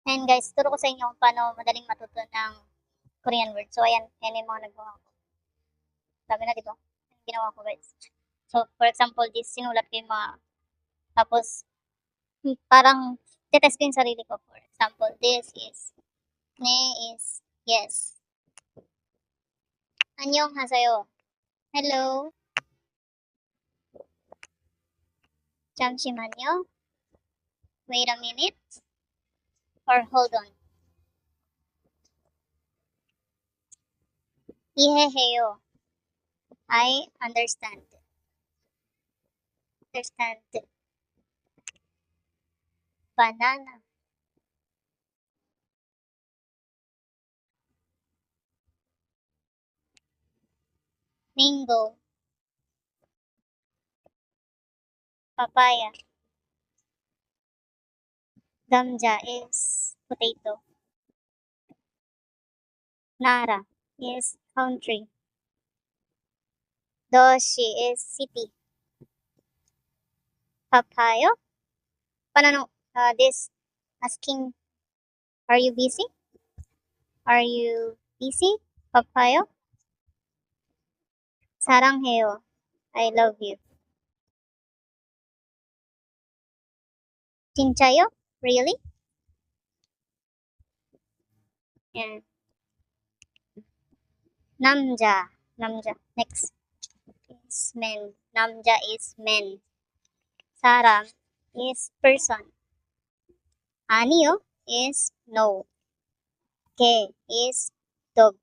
And guys, turo ko sa inyo kung paano madaling matuto ng Korean word. So, ayan yung mga nagawa ko. Sabi na, di ba? Yung ginawa ko, guys. So, for example, this, sinulat ko yung mga, tapos, parang, tetest ko yung sarili ko. For example, this is, ne is, yes. 안녕하세요. Hello. 잠시만요. Wait a minute. Or hold on. 이해해요. I understand. Understand. Banana. Mango. Papaya. Gamja is potato. Nara is country. Doshi is city. Papayo? Paano this asking, are you busy? Are you busy? Papayo? 사랑해요. I love you. 진짜요? Really? Yeah. 남자. 남자. Next is men. 남자 is men. 사람 is person. 아니요 is no. 개 is dog.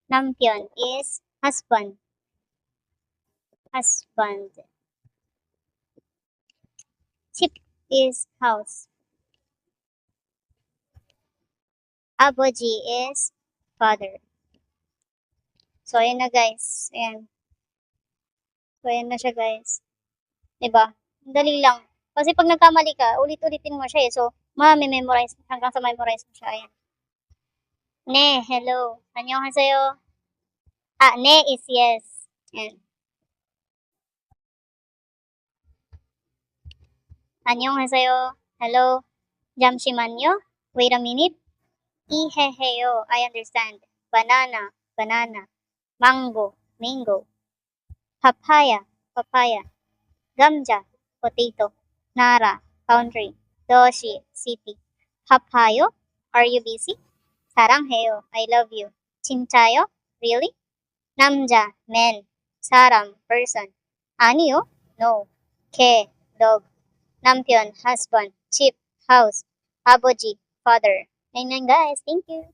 남편 is husband. Husband. 집 is house. 아버지 is father. So, ayan na guys. Ayan. So, ayan na siya guys. Diba? Dali lang. Kasi pag nagkamali ka, ulit-ulitin mo siya eh. So, ma-memorize hanggang sa memorize mo siya. Ayan. Ne, hello. 안녕하세요. Ne is yes. Ayan. 안녕하세요. Hello. 잠시만요. Wait a minute. 이해해요. I understand. Banana. Banana. Mango. Mango. Papaya. Papaya. 감자. Potato. Nara. Country. 도시. City. Papayo. Are you busy? 사랑해요. I love you. 진짜요? Really? 남자. Man. 사람. Person. 아니요. No. 개. Dog. 남편. Husband. 집. House. 아버지. Father. Ayan guys. Thank you.